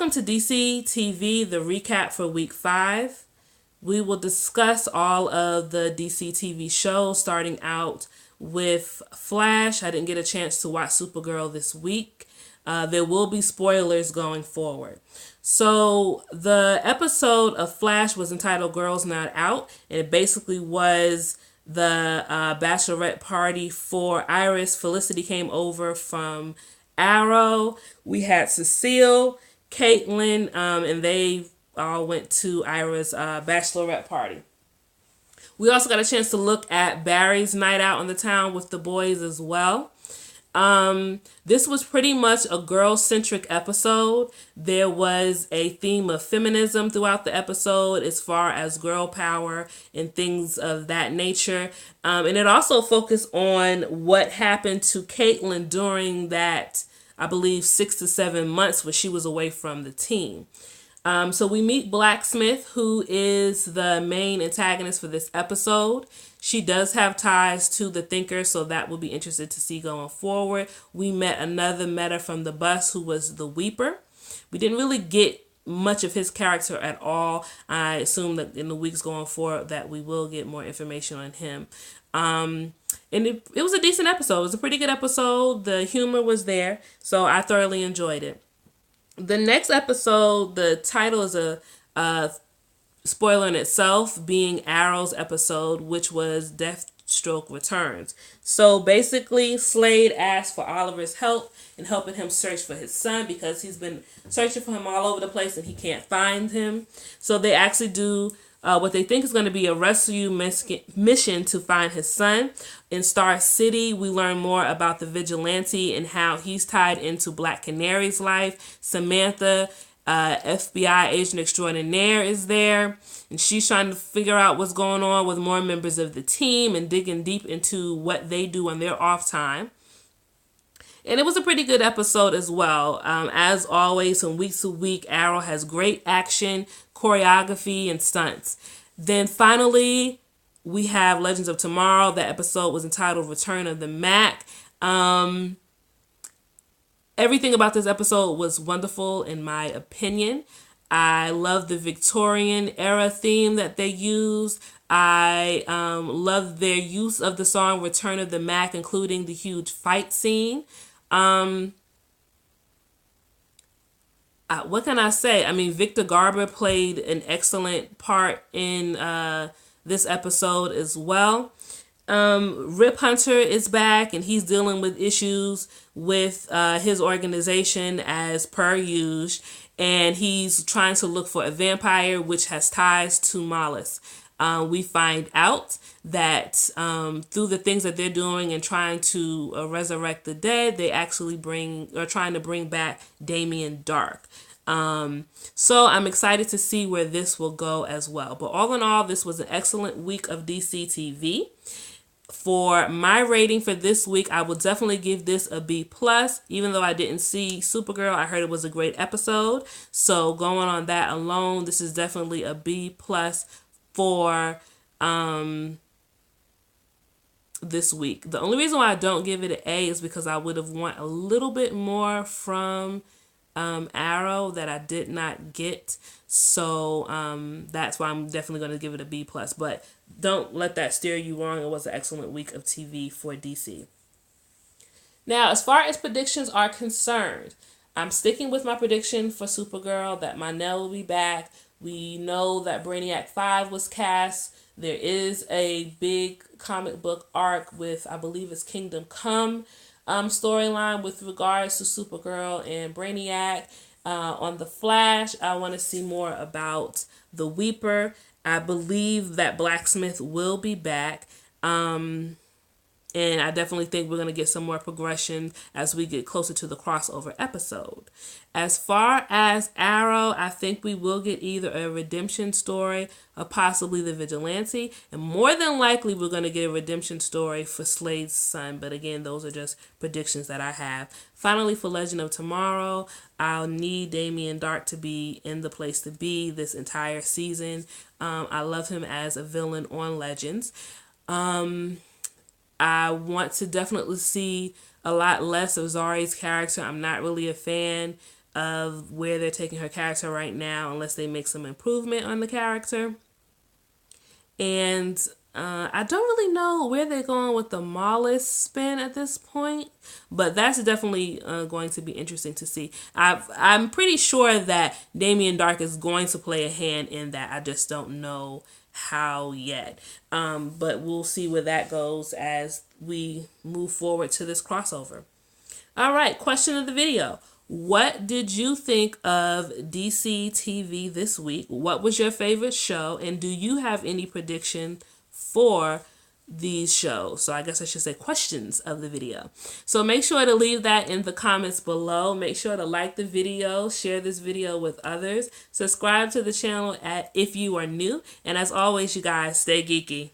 welcome to DC TV, the recap for week 5. We will discuss all of the DC TV shows, starting out with Flash. I didn't get a chance to watch Supergirl this week. There will be spoilers going forward. So the episode of Flash was entitled Girls Not Out, and it basically was the bachelorette party for Iris. Felicity came over from Arrow. We had Cecile, Caitlin, and they all went to Ira's bachelorette party. We also got a chance to look at Barry's night out in the town with the boys as well. This was pretty much a girl-centric episode. There was a theme of feminism throughout the episode as far as girl power and things of that nature. And it also focused on what happened to Caitlin during that, I believe, 6 to 7 months where she was away from the team. So we meet Blacksmith, who is the main antagonist for this episode. She does have ties to the Thinker, so that will be interesting to see going forward. We met another meta from the bus who was the Weeper. We didn't really get much of his character at all. I assume that in the weeks going forward that we will get more information on him. And it was a decent episode. It was a pretty good episode. The humor was there, so I thoroughly enjoyed it. The next episode, the title is a spoiler in itself, being Arrow's episode, which was Deathstroke Returns. So basically, Slade asked for Oliver's help in helping him search for his son because he's been searching for him all over the place and he can't find him. So they actually do what they think is going to be a rescue mission to find his son. In Star City, we learn more about the vigilante and how he's tied into Black Canary's life. Samantha, FBI agent extraordinaire, is there, and she's trying to figure out what's going on with more members of the team and digging deep into what they do on their off time. And it was a pretty good episode as well. As always, from week to week, Arrow has great action, choreography, and stunts. Then finally, we have Legends of Tomorrow. That episode was entitled Return of the Mac. Everything about this episode was wonderful in my opinion. I love the Victorian era theme that they used. I love their use of the song Return of the Mac, including the huge fight scene. What can I say? I mean, Victor Garber played an excellent part in this episode as well. Rip Hunter is back and he's dealing with issues with his organization as per usual, and he's trying to look for a vampire which has ties to Mollis. We find out that through the things that they're doing and trying to resurrect the dead, they actually are trying to bring back Damien Dark. So I'm excited to see where this will go as well. But all in all, this was an excellent week of DC TV. For my rating for this week, I will definitely give this a B+. Even though I didn't see Supergirl, I heard it was a great episode. So going on that alone, this is definitely a B+ for this week. The only reason why I don't give it an A is because I would have want a little bit more from Arrow that I did not get. So that's why I'm definitely going to give it a B+. But don't let that steer you wrong. It was an excellent week of TV for DC. Now, as far as predictions are concerned, I'm sticking with my prediction for Supergirl that Monel will be back. We know that Brainiac 5 was cast. There is a big comic book arc with, I believe it's Kingdom Come storyline with regards to Supergirl and Brainiac. On The Flash, I want to see more about the Weeper. I believe that Blacksmith will be back. And I definitely think we're going to get some more progression as we get closer to the crossover episode. As far as Arrow, I think we will get either a redemption story or possibly the Vigilante. And more than likely, we're going to get a redemption story for Slade's son. But again, those are just predictions that I have. Finally, for Legend of Tomorrow, I'll need Damien Dark to be in the place to be this entire season. I love him as a villain on Legends. I want to definitely see a lot less of Zari's character. I'm not really a fan of where they're taking her character right now, unless they make some improvement on the character. And I don't really know where they're going with the Marlis spin at this point, but that's definitely going to be interesting to see. I'm pretty sure that Damien Dark is going to play a hand in that. I just don't know how yet. But we'll see where that goes as we move forward to this crossover. All right, question of the video. What did you think of DC TV this week? What was your favorite show? And do you have any prediction for these shows? So I guess I should say questions of the video. So make sure to leave that in the comments below. Make sure to like the video, share this video with others, subscribe to the channel if you are new. And as always, you guys, stay geeky.